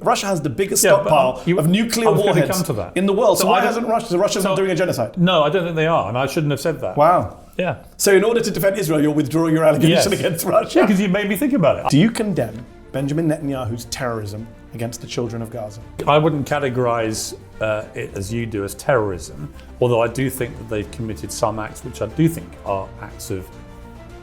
Russia has the biggest stockpile of nuclear warheads in the world. So why hasn't Russia? So Russia's not doing a genocide? No, I don't think they are, and I shouldn't have said that. Wow. Yeah. So in order to defend Israel, you're withdrawing your allegation against Russia? Yeah, because you made me think about it. Do you condemn Benjamin Netanyahu's terrorism against the children of Gaza? I wouldn't categorize it as you do as terrorism, although I do think that they've committed some acts which I do think are acts of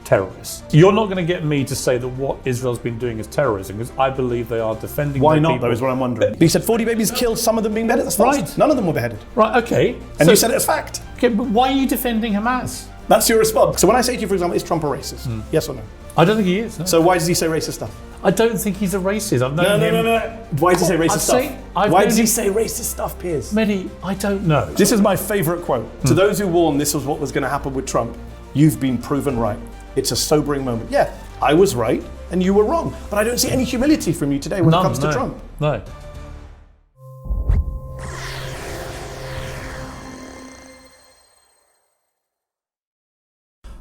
terrorists. You're not going to get me to say that what Israel's been doing is terrorism, because I believe they are defending Why their not, people. though, is what I'm wondering. But you said 40 babies killed, some of them being beheaded. That's false. Right. None of them were beheaded. Right, okay. And you said it as fact. Okay, but why are you defending Hamas? That's your response. So when I say to you, for example, is Trump a racist? Yes or no? I don't think he is. No. So why does he say racist stuff? I don't think he's a racist. I've known him. No. Why does he say racist stuff? Why does he say racist stuff, Piers? Mehdi, I don't know. This is my favourite quote. To those who warned this was what was going to happen with Trump, you've been proven right. It's a sobering moment. Yeah, I was right and you were wrong. But I don't see any humility from you today when it comes to Trump. No.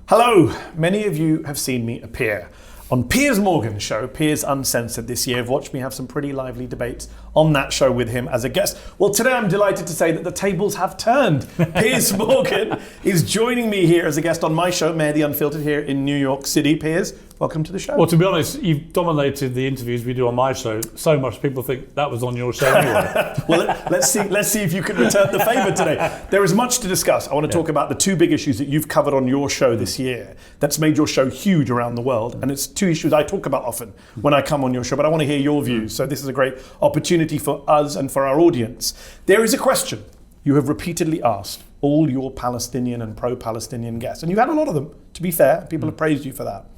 Hello, many of you have seen me appear on Piers Morgan's show, Piers Uncensored, this year. I've watched me have some pretty lively debates on that show with him as a guest. Well, today I'm delighted to say that the tables have turned. Piers Morgan is joining me here as a guest on my show, Mehdi Unfiltered, here in New York City. Piers, welcome to the show. Well, to be honest, you've dominated the interviews we do on my show so much people think that was on your show anyway. Well, let's see if you can return the favour today. There is much to discuss. I want to talk about the two big issues that you've covered on your show this year that's made your show huge around the world. And it's two issues I talk about often when I come on your show, but I want to hear your views. So this is a great opportunity for us and for our audience. There is a question you have repeatedly asked all your Palestinian and pro-Palestinian guests, and you had a lot of them, to be fair. People have praised you for that.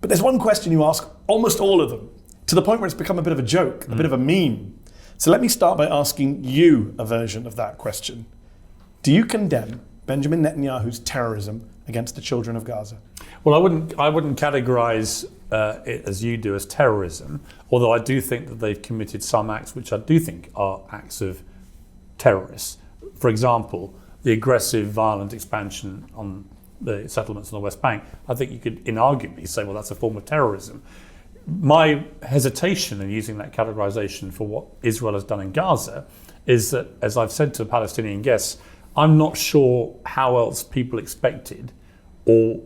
But there's one question you ask almost all of them, to the point where it's become a bit of a joke, a bit of a meme. So let me start by asking you a version of that question. Do you condemn Benjamin Netanyahu's terrorism against the children of Gaza? Well, I wouldn't categorize it as you do as terrorism, although I do think that they've committed some acts which I do think are acts of terrorists. For example, the aggressive, violent expansion on the settlements on the West Bank. I think you could inarguably say, well, that's a form of terrorism. My hesitation in using that categorization for what Israel has done in Gaza is that, as I've said to Palestinian guests, I'm not sure how else people expected or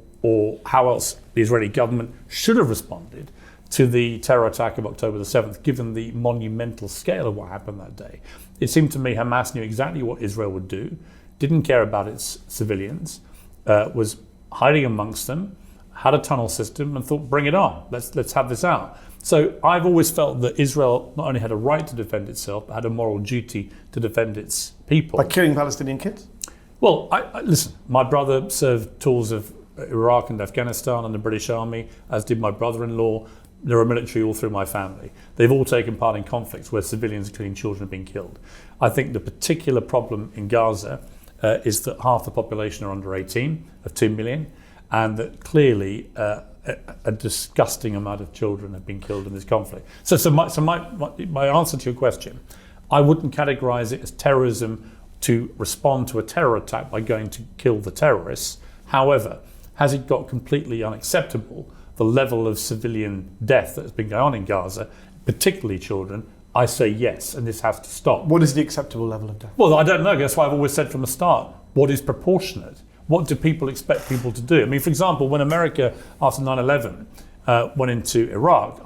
how else the Israeli government should have responded to the terror attack of October the 7th, given the monumental scale of what happened that day. It seemed to me Hamas knew exactly what Israel would do, didn't care about its civilians, was hiding amongst them, had a tunnel system and thought, bring it on, let's have this out. So I've always felt that Israel not only had a right to defend itself, but had a moral duty to defend its people. By killing Palestinian kids? Well, listen, my brother served tours of Iraq and Afghanistan in the British Army, as did my brother-in-law. There are military all through my family. They've all taken part in conflicts where civilians, including children, have been killed. I think the particular problem in Gaza is that half the population are under 18, of 2 million, and that clearly a disgusting amount of children have been killed in this conflict. So my answer to your question, I wouldn't categorize it as terrorism to respond to a terror attack by going to kill the terrorists. However, has it got completely unacceptable, the level of civilian death that has been going on in Gaza, particularly children? I say yes, and this has to stop. What is the acceptable level of death? Well, I don't know. That's why I've always said from the start, what is proportionate? What do people expect people to do? I mean, for example, when America, after 9/11, went into Iraq,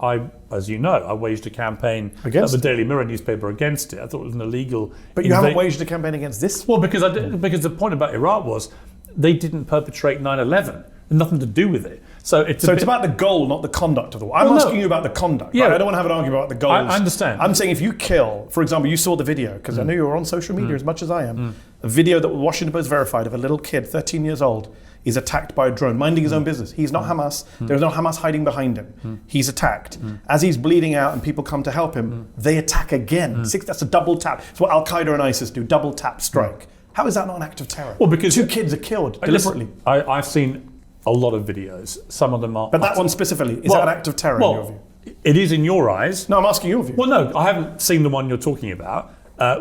as you know, I waged a campaign against the Daily Mirror newspaper against it. I thought it was an illegal... But you haven't waged a campaign against this? Well, because the point about Iraq was they didn't perpetrate 9/11. Nothing to do with it. So it's about the goal, not the conduct of the war. I'm asking you about the conduct. Yeah, right? I don't want to have an argument about the goals. I understand. I'm saying if you kill, for example, you saw the video, because I know you were on social media as much as I am, a video that Washington Post verified of a little kid, 13 years old, is attacked by a drone, minding his own business. He's not Hamas. There's no Hamas hiding behind him. He's attacked. As he's bleeding out and people come to help him, they attack again. That's a double tap. It's what Al-Qaeda and ISIS do, double tap strike. How is that not an act of terror? Well, because 2 kids are killed deliberately. Listen, I've seen a lot of videos. Some of them are... But that one specifically, is that an act of terror in your view? It is in your eyes. No, I'm asking your view. Well, no, I haven't seen the one you're talking about.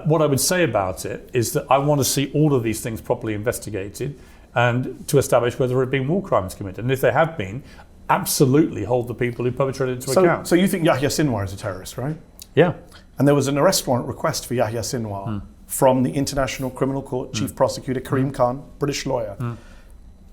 What I would say about it is that I want to see all of these things properly investigated and to establish whether there have been war crimes committed. And if there have been, absolutely hold the people who perpetrated it to account. So you think Yahya Sinwar is a terrorist, right? Yeah. And there was an arrest warrant request for Yahya Sinwar from the International Criminal Court Chief Prosecutor Karim Khan, British lawyer.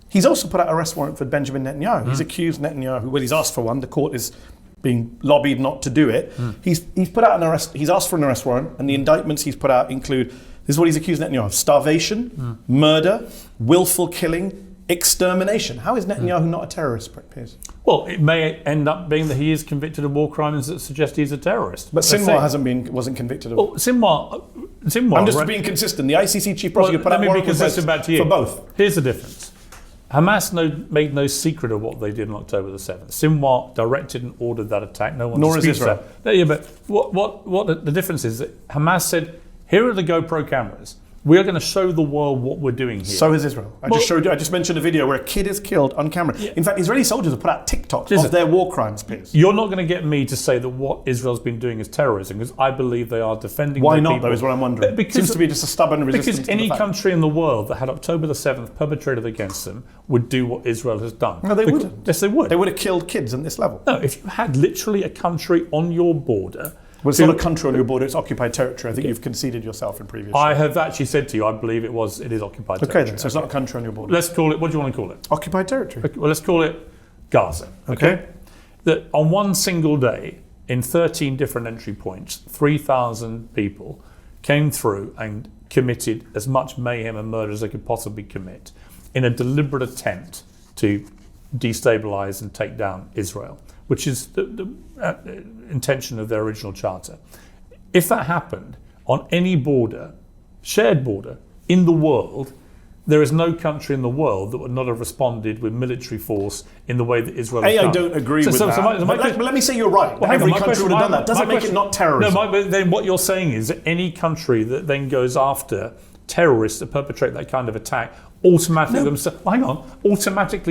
He's also put out an arrest warrant for Benjamin Netanyahu. He's accused Netanyahu, well, he's asked for one. The court is being lobbied not to do it. He's put out he's asked for an arrest warrant, and the indictments he's put out include, this is what he's accused Netanyahu of: starvation, murder, willful killing, extermination. How is Netanyahu not a terrorist, Piers? Well, it may end up being that he is convicted of war crimes that suggest he's a terrorist. But Sinwar wasn't convicted of. Well, Sinwar. I'm just being consistent. The ICC chief prosecutor put out warrant requests for both. Here's the difference. Hamas made no secret of what they did on October the 7th. Sinwar directed and ordered that attack. No one Nor is Israel. That. Yeah, but what the difference is that Hamas said, here are the GoPro cameras. We are going to show the world what we're doing here. So is Israel. I just mentioned a video where a kid is killed on camera. Yeah. In fact, Israeli soldiers have put out TikToks of their war crimes, Piers. You're not going to get me to say that what Israel's been doing is terrorism, because I believe they are defending Why their not, people. though, is what I'm wondering. It seems to be just a stubborn resistance. Because any country in the world that had October the 7th perpetrated against them would do what Israel has done. No, they wouldn't. Yes, they would. They would have killed kids at this level. No, if you had literally a country on your border. Well, it's not a country on your border, it's occupied territory. I think you've conceded yourself in previous I have actually said to you, I believe it is occupied territory. Okay then, so it's not a country on your border. Let's call it, what do you want to call it? Occupied territory. Okay, well, let's call it Gaza. Okay? That on one single day, in 13 different entry points, 3,000 people came through and committed as much mayhem and murder as they could possibly commit in a deliberate attempt to destabilize and take down Israel, which is the intention of their original charter. If that happened on any border, shared border in the world, there is no country in the world that would not have responded with military force in the way that Israel has done. I don't agree with that. But let me say you're right. Well, every country would have done that. Doesn't make it not terrorism. No, but then what you're saying is that any country that then goes after terrorists that perpetrate that kind of attack automatically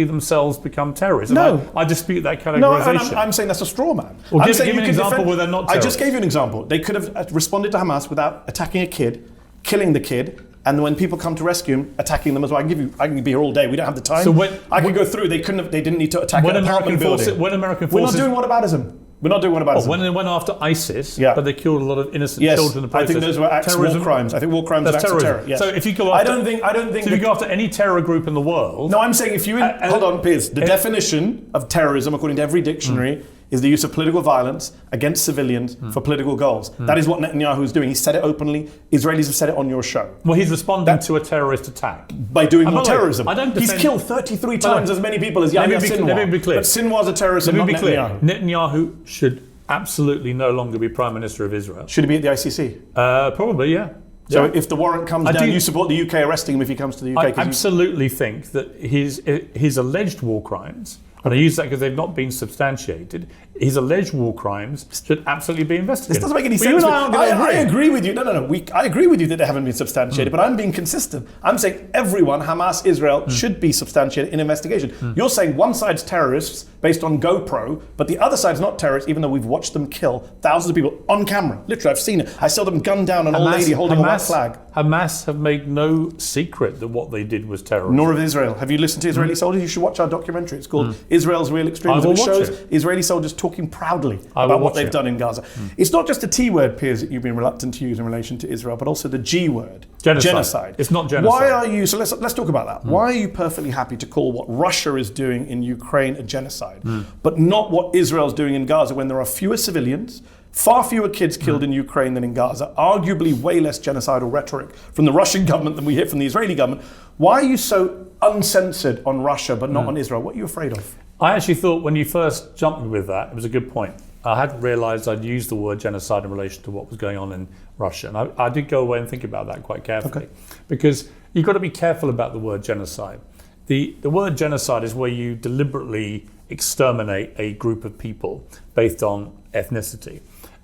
themselves become terrorists. No. I dispute that categorization. No, I'm saying that's a straw man. Well, give me an example where they're not terrorists. I just gave you an example. They could have responded to Hamas without attacking a kid, killing the kid, and when people come to rescue him, attacking them as well. I can be here all day. We don't have the time. So I can go through. They didn't need to attack an apartment building. When American forces, we're not doing whataboutism. We're not doing whataboutism. When they went after ISIS, but they killed a lot of innocent children in the process. I think those were acts of war crimes. I think war crimes are acts of terror. Yes. So if you go after, I don't think. So if you go after any terror group in the world. No, I'm saying if you hold on, Piers. The definition of terrorism, according to every dictionary, is the use of political violence against civilians for political goals. That is what Netanyahu is doing. He said it openly. Israelis have said it on your show. Well, he's responding to a terrorist attack by doing more terrorism. He's killed 33 times as many people as Yahya Sinwar. Let me be clear. But Sinwar's a terrorist, and not Netanyahu. Netanyahu should absolutely no longer be Prime Minister of Israel. Should he be at the ICC? Probably, yeah. So if the warrant comes down, you support the UK arresting him if he comes to the UK? I absolutely think that his alleged war crimes, and I use that because they've not been substantiated, his alleged war crimes should absolutely be investigated. This doesn't make any sense. I agree with you. No. I agree with you that they haven't been substantiated, but I'm being consistent. I'm saying everyone, Hamas, Israel, should be substantiated in investigation. You're saying one side's terrorists based on GoPro, but the other side's not terrorists, even though we've watched them kill thousands of people on camera. Literally, I've seen it. I saw them gun down an old lady holding a white flag. Hamas have made no secret that what they did was terrorism. Nor of Israel. Have you listened to Israeli soldiers? You should watch our documentary. It's called Israel's Real Extremism. It shows Israeli soldiers talking proudly about what they've done in Gaza. It's not just a T word, Piers, that you've been reluctant to use in relation to Israel, but also the G word. Genocide. It's not genocide. Why are you, so let's talk about that. Why are you perfectly happy to call what Russia is doing in Ukraine a genocide, but not what Israel's doing in Gaza when there are fewer civilians, far fewer kids killed in Ukraine than in Gaza, arguably way less genocidal rhetoric from the Russian government than we hear from the Israeli government? Why are you so uncensored on Russia but not on Israel? What are you afraid of? I actually thought when you first jumped with that, it was a good point. I hadn't realised I'd used the word genocide in relation to what was going on in Russia. And I did go away and think about that quite carefully. Because you've got to be careful about the word genocide. The word genocide is where you deliberately exterminate a group of people based on ethnicity.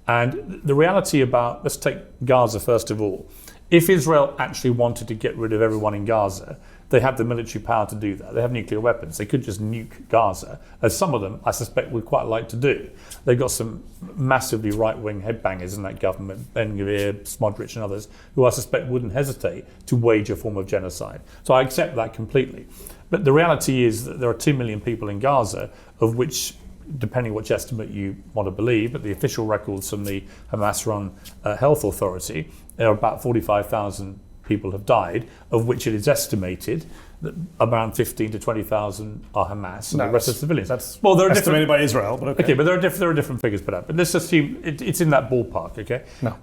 And the reality about, let's take Gaza first of all. If Israel actually wanted to get rid of everyone in Gaza, they have the military power to do that. They have nuclear weapons. They could just nuke Gaza, as some of them, I suspect, would quite like to do. They've got some massively right-wing headbangers in that government, Ben-Gvir, Smodrich and others, who I suspect wouldn't hesitate to wage a form of genocide. So I accept that completely. But the reality is that there are 2 million people in Gaza, of which depending which estimate you want to believe, but the official records from the Hamas-run health authority, there are about 45,000 people have died, of which it is estimated that around 15 to 20,000 are Hamas, and the rest are civilians. That's there are estimated by Israel, but okay. Okay, but there are different figures put out. But let's assume it's in that ballpark. Okay. No.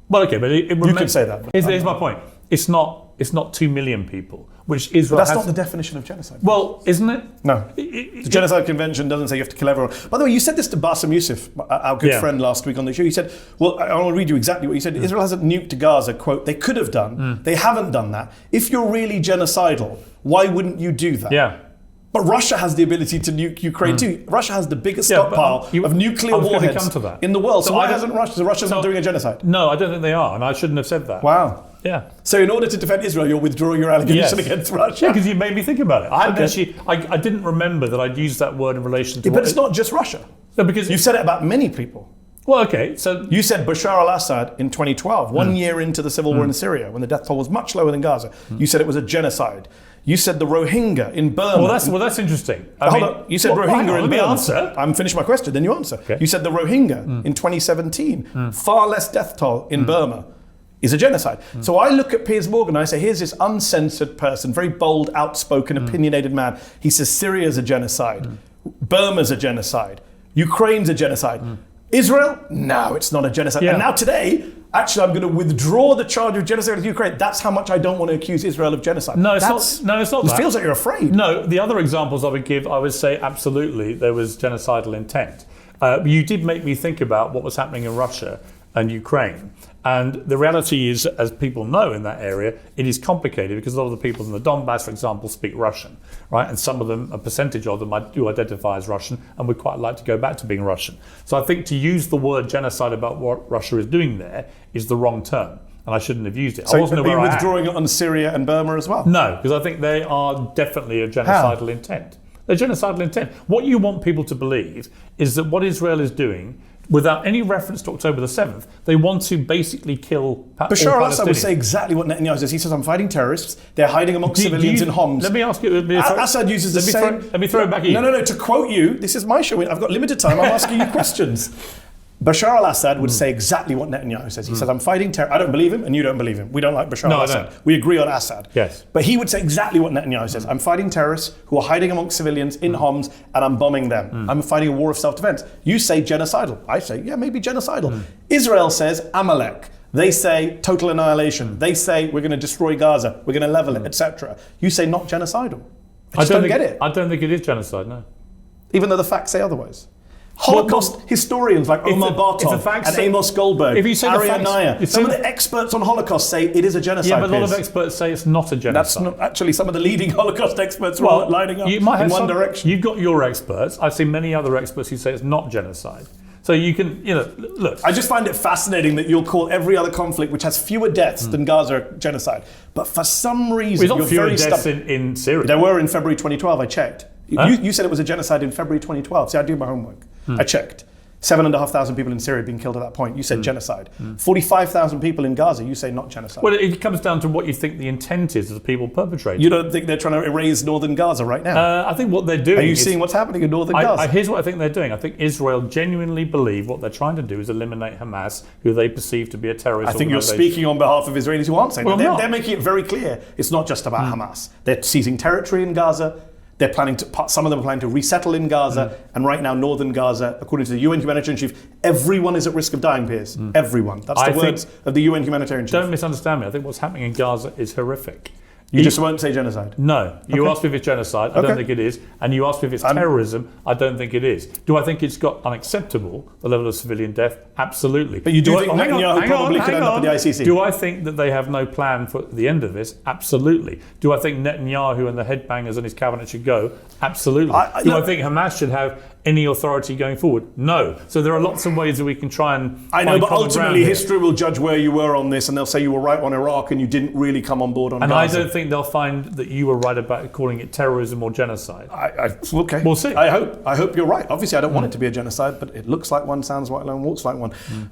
Well, okay, but you can say that. Here's my point. It's not 2 million people, which Israel But that's has. not the definition of genocide. Well, isn't it? No. The Genocide Convention doesn't say you have to kill everyone. By the way, you said this to Bassem Youssef, our good friend, last week on the show. You said, well, I want to read you exactly what you said. Israel hasn't nuked Gaza, quote, they could have done. They haven't done that. If you're really genocidal, why wouldn't you do that? Yeah. But Russia has the ability to nuke Ukraine too. Russia has the biggest stockpile of nuclear warheads in the world. So why hasn't Russia? So Russia's not doing a genocide? No, I don't think they are, and I shouldn't have said that. Wow. Yeah. So in order to defend Israel, you're withdrawing your allegation against Russia? Yeah, because you made me think about it. I didn't remember that I'd used that word in relation to. But it's not just Russia. No, because you've said it about many people. Well, okay, so you said Bashar al-Assad in 2012, 1 year into the civil war in Syria, when the death toll was much lower than Gaza. You said it was a genocide. You said the Rohingya in Burma. Well, that's interesting. Hold on. You said Rohingya in Burma. Answer. I'm finished my question. Then you answer. Okay. You said the Rohingya in 2017, far less death toll in Burma, is a genocide. So I look at Piers Morgan and I say, here's this uncensored person, very bold, outspoken, opinionated man. He says Syria's a genocide, Burma's a genocide, Ukraine's a genocide. Israel? No, it's not a genocide. Yeah. And now today, actually, I'm going to withdraw the charge of genocide of Ukraine. That's how much I don't want to accuse Israel of genocide. No, it's not. It feels like you're afraid. No, the other examples I would say absolutely there was genocidal intent. You did make me think about what was happening in Russia and Ukraine. And the reality is, as people know in that area, it is complicated because a lot of the people in the Donbass, for example, speak Russian, right? And some of them, a percentage of them, do identify as Russian and would quite like to go back to being Russian. So I think to use the word genocide about what Russia is doing there is the wrong term. And I shouldn't have used it. So are you withdrawing it on Syria and Burma as well? No, because I think they are definitely a genocidal intent. They're genocidal intent. What you want people to believe is that what Israel is doing, without any reference to October the 7th, they want to basically kill Bashar al-Assad would say exactly what Netanyahu says. He says, I'm fighting terrorists. They're hiding amongst civilians in homes. Let me ask you. Assad uses the same... Let me throw it back at you. No. To quote you, this is my show. I've got limited time. I'm asking you questions. Bashar al-Assad would say exactly what Netanyahu says. He says, I'm fighting terror. I don't believe him and you don't believe him. We don't like Bashar al-Assad. We agree on Assad. Yes. But he would say exactly what Netanyahu says. I'm fighting terrorists who are hiding amongst civilians in homes and I'm bombing them. I'm fighting a war of self-defense. You say genocidal. I say, yeah, maybe genocidal. Israel says Amalek. They say total annihilation. They say we're going to destroy Gaza. We're going to level it, etc. You say not genocidal. I just don't get it. I don't think it is genocide, no. Even though the facts say otherwise. Holocaust historians like Omar Bartov and Amos Goldberg, Ariel Naya, some of the experts on Holocaust say it is a genocide. Yeah, but a lot of experts say it's not a genocide. That's not actually some of the leading Holocaust experts are all lining up in one direction. You've got your experts. I've seen many other experts who say it's not genocide. So you can, look. I just find it fascinating that you'll call every other conflict which has fewer deaths than Gaza genocide. But for some reason, you're very deaths in Syria. There were in February 2012, I checked. You said it was a genocide in February 2012. See, I do my homework. I checked. 7,500 people in Syria being killed at that point. You said genocide. 45,000 people in Gaza. You say not genocide. Well, it comes down to what you think the intent is of the people perpetrating. You don't think they're trying to erase northern Gaza right now? I think what they're doing. Are you seeing what's happening in northern Gaza? Here's what I think they're doing. I think Israel genuinely believe what they're trying to do is eliminate Hamas, who they perceive to be a terrorist. I think you're speaking on behalf of Israelis who aren't saying that. They're making it very clear. It's not just about Hamas. They're seizing territory in Gaza. They're planning to, some of them are planning to resettle in Gaza, and right now, northern Gaza, according to the UN humanitarian chief, everyone is at risk of dying, Piers. Everyone. That's the words of the UN humanitarian chief. Don't misunderstand me. I think what's happening in Gaza is horrific. You just won't say genocide? No. You asked me if it's genocide. I don't think it is. And you asked me if it's terrorism. I don't think it is. Do I think it's got unacceptable, the level of civilian death? Absolutely. But you do think Netanyahu probably could end up at the ICC? Do I think that they have no plan for the end of this? Absolutely. Do I think Netanyahu and the headbangers and his cabinet should go? Absolutely. Do I think Hamas should have any authority going forward? No. So there are lots of ways that we can try and I know, but ultimately history will judge where you were on this, and they'll say you were right on Iraq and you didn't really come on board on Gaza. And I don't think they'll find that you were right about calling it terrorism or genocide. Okay. We'll see. I hope you're right. Obviously, I don't want it to be a genocide, but it looks like one, sounds like one, walks like one.